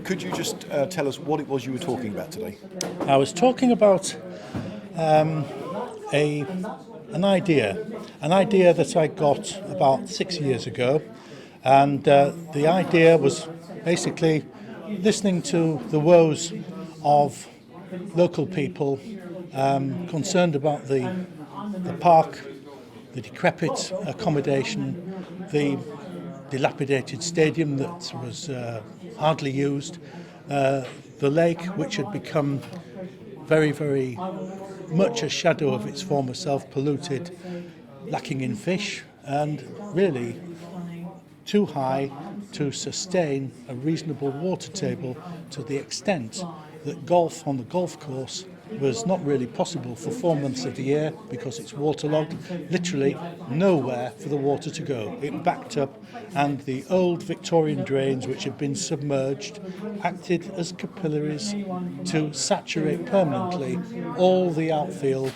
Could you just tell us what it was you were talking about today? I was talking about an idea that I got about 6 years ago, and the idea was basically listening to the woes of local people concerned about the park, the decrepit accommodation, the dilapidated stadium that was hardly used, the lake which had become very, very much a shadow of its former self, polluted, lacking in fish, and really too high to sustain a reasonable water table, to the extent that golf on the golf course was not really possible for 4 months of the year because it's waterlogged, literally nowhere for the water to go. It backed up, and the old Victorian drains, which had been submerged, acted as capillaries to saturate permanently all the outfield,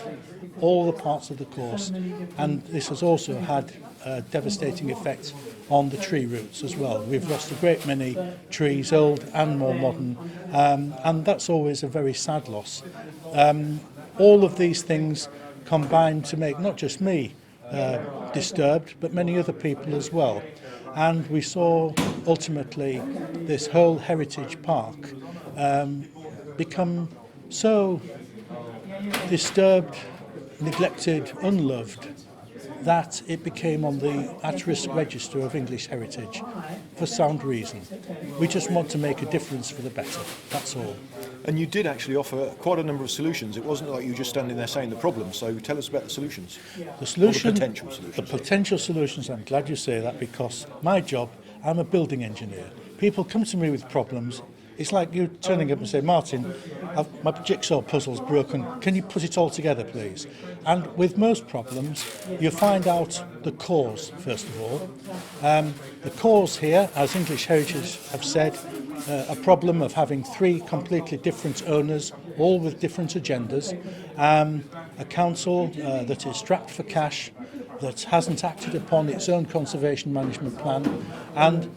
all the parts of the course, and this has also had a devastating effect on the tree roots as well. We've lost a great many trees, old and more modern, and that's always a very sad loss. All of these things combine to make not just me disturbed, but many other people as well. And we saw ultimately this whole heritage park become so disturbed, neglected, unloved, that it became on the at-risk register of English heritage for sound reason. We just want to make a difference for the better, that's all. And you did actually offer quite a number of solutions. It wasn't like you were just standing there saying the problem, so tell us about the solutions. The solution, or the potential solutions. The potential solutions, I'm glad you say that, because my job, I'm a building engineer. People come to me with problems. It's like you turning up and say, Martin, my jigsaw puzzle's broken. Can you put it all together, please? And with most problems, you find out the cause, first of all. The cause here, as English Heritage have said, a problem of having 3 completely different owners, all with different agendas, a council that is strapped for cash, that hasn't acted upon its own conservation management plan, and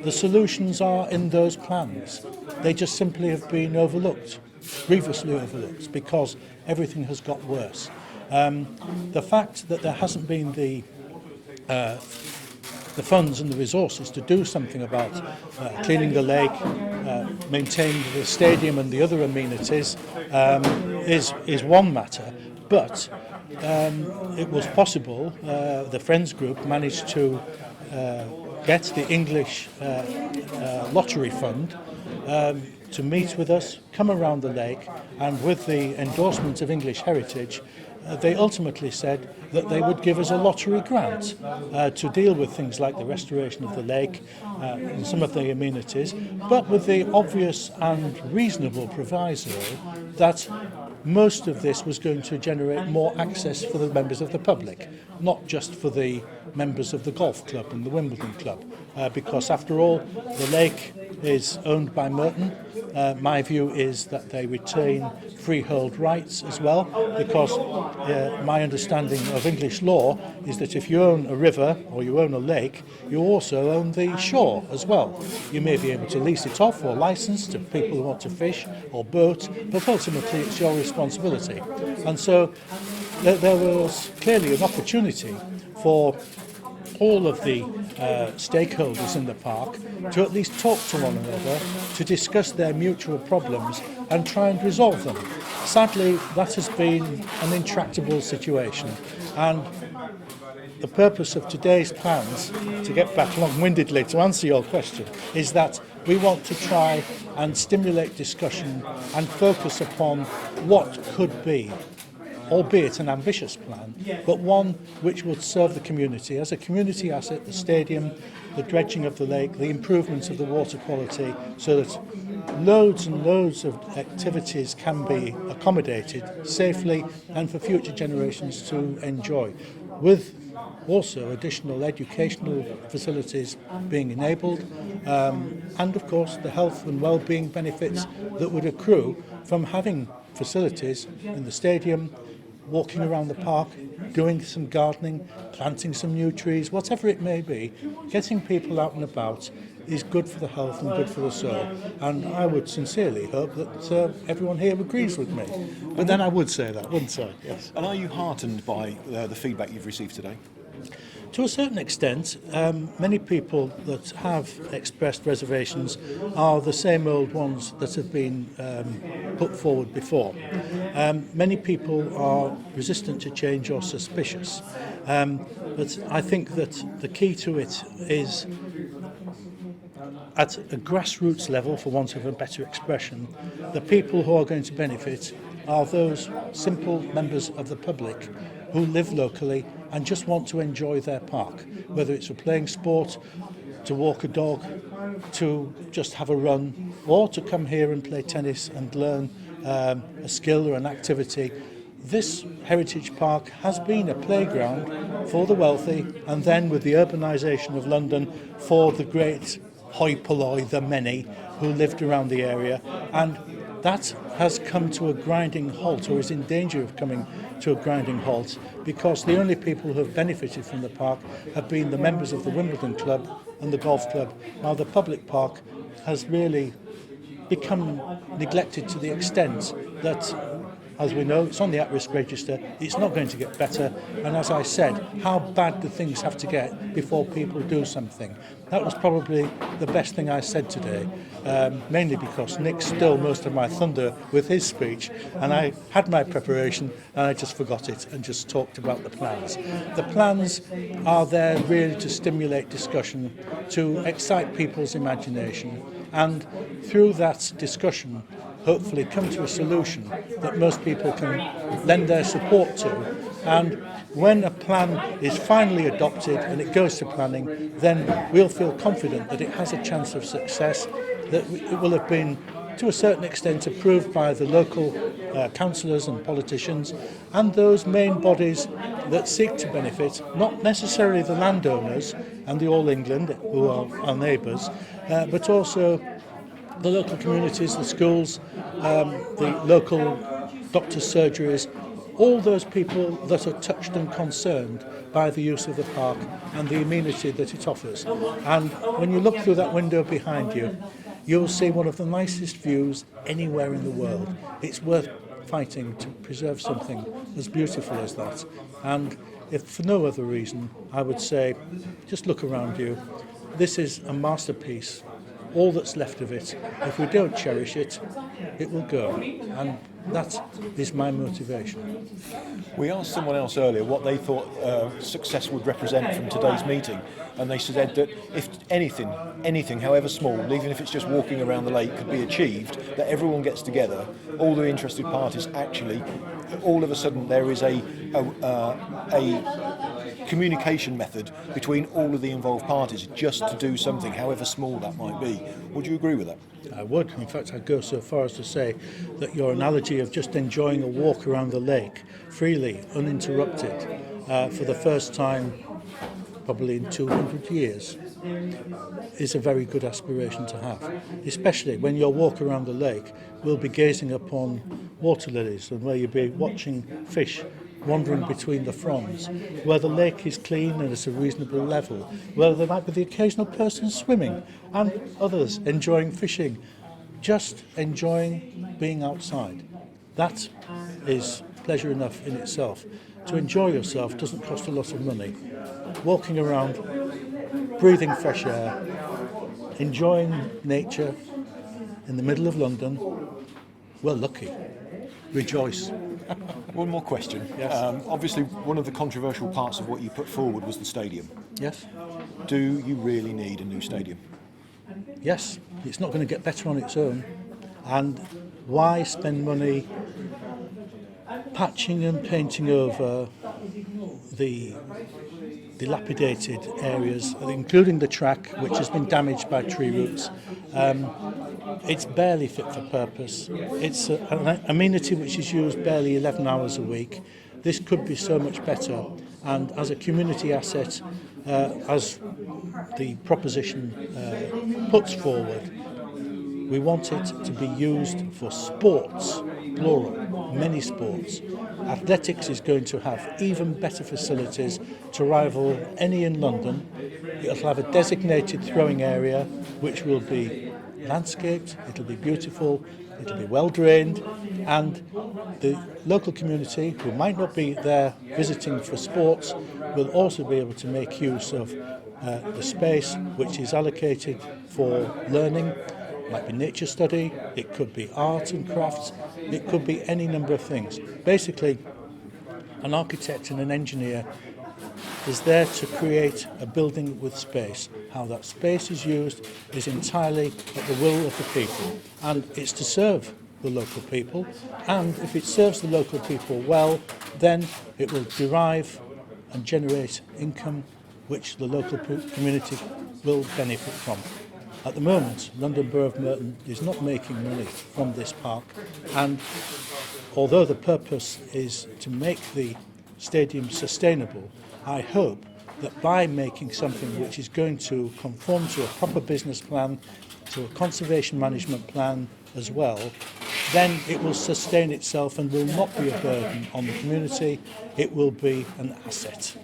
the solutions are in those plans. They just simply have been overlooked, grievously overlooked, because everything has got worse. The fact that there hasn't been the funds and the resources to do something about cleaning the lake, maintaining the stadium and the other amenities is one matter, but it was possible. The Friends group managed to get the English lottery fund to meet with us, come around the lake, and with the endorsement of English Heritage, they ultimately said that they would give us a lottery grant to deal with things like the restoration of the lake and some of the amenities, but with the obvious and reasonable proviso that most of this was going to generate more access for the members of the public, not just for the members of the golf club and the Wimbledon Club, because after all, the lake is owned by Merton. My view is that they retain freehold rights as well, because my understanding of English law is that if you own a river or you own a lake, you also own the shore as well. You may be able to lease it off or license to people who want to fish or boat, but ultimately it's your responsibility. And so there was clearly an opportunity for all of the stakeholders in the park to at least talk to one another, to discuss their mutual problems and try and resolve them. Sadly, that has been an intractable situation, and the purpose of today's plans, to get back long-windedly to answer your question, is that we want to try and stimulate discussion and focus upon what could be, albeit an ambitious plan, but one which would serve the community as a community asset, the stadium, the dredging of the lake, the improvements of the water quality, so that loads and loads of activities can be accommodated safely and for future generations to enjoy, with also additional educational facilities being enabled, and of course the health and well-being benefits that would accrue from having facilities in the stadium, walking around the park, doing some gardening, planting some new trees, whatever it may be, getting people out and about is good for the health and good for the soul. And I would sincerely hope that everyone here agrees with me. But then I would say that, wouldn't I? Yes. And are you heartened by the feedback you've received today? To a certain extent, many people that have expressed reservations are the same old ones that have been put forward before. Many people are resistant to change or suspicious, but I think that the key to it is at a grassroots level, for want of a better expression, the people who are going to benefit are those simple members of the public who live locally and just want to enjoy their park, whether it's for playing sport, to walk a dog, to just have a run, or to come here and play tennis and learn a skill or an activity. This heritage park has been a playground for the wealthy, and then with the urbanisation of London, for the great hoi polloi, the many who lived around the area, and that has come to a grinding halt, or is in danger of coming to a grinding halt, because the only people who have benefited from the park have been the members of the Wimbledon Club and the golf club, while the public park has really become neglected to the extent that, as we know, it's on the at-risk register, it's not going to get better, and as I said, how bad do things have to get before people do something? That was probably the best thing I said today, mainly because Nick stole most of my thunder with his speech, and I had my preparation and I just forgot it and just talked about the plans. The plans are there really to stimulate discussion, to excite people's imagination, and through that discussion hopefully come to a solution that most people can lend their support to. And when a plan is finally adopted and it goes to planning, then we'll feel confident that it has a chance of success, that it will have been to a certain extent approved by the local councillors and politicians and those main bodies that seek to benefit, not necessarily the landowners and the All England, who are our neighbours, but also the local communities, the schools, the local doctors' surgeries, all those people that are touched and concerned by the use of the park and the amenity that it offers. And when you look through that window behind you, you'll see one of the nicest views anywhere in the world. It's worth fighting to preserve something as beautiful as that. And if for no other reason, I would say, just look around you. This is a masterpiece. All that's left of it, if we don't cherish it, it will go. And that is my motivation. We asked someone else earlier what they thought success would represent from today's meeting, and they said that if anything, however small, even if it's just walking around the lake, could be achieved, that everyone gets together, all the interested parties actually, all of a sudden there is a communication method between all of the involved parties just to do something, however small that might be. Would you agree with that? I would. In fact, I'd go so far as to say that your analogy of just enjoying a walk around the lake freely, uninterrupted, for the first time probably in 200 years, is a very good aspiration to have, especially when your walk around the lake will be gazing upon water lilies and where you'll be watching fish wandering between the fronds, where the lake is clean and at a reasonable level, where there might be the occasional person swimming and others enjoying fishing, just enjoying being outside. That is pleasure enough in itself. To enjoy yourself doesn't cost a lot of money. Walking around, breathing fresh air, enjoying nature in the middle of London, we're lucky. Rejoice. One more question. Yes. Obviously, one of the controversial parts of what you put forward was the stadium. Yes? Do you really need a new stadium? Yes. It's not going to get better on its own. And why spend money patching and painting over the dilapidated areas, including the track, which has been damaged by tree roots? It's barely fit for purpose. It's an amenity which is used barely 11 hours a week. This could be so much better. And as a community asset, as the proposition puts forward, we want it to be used for sports, plural, many sports. Athletics is going to have even better facilities to rival any in London. It'll have a designated throwing area which will be landscaped, it'll be beautiful, it'll be well drained, and the local community who might not be there visiting for sports will also be able to make use of the space which is allocated for learning. It might be nature study, it could be art and crafts, it could be any number of things. Basically, an architect and an engineer is there to create a building with space. How that space is used is entirely at the will of the people, and it's to serve the local people, and if it serves the local people well, then it will derive and generate income which the local community will benefit from. At the moment, London Borough of Merton is not making money from this park, and although the purpose is to make the stadium sustainable, I hope that by making something which is going to conform to a proper business plan, to a conservation management plan as well, then it will sustain itself and will not be a burden on the community, it will be an asset.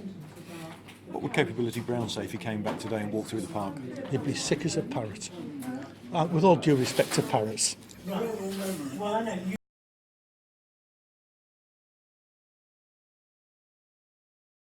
What would Capability Brown say if he came back today and walked through the park? He'd be sick as a parrot. With all due respect to parrots.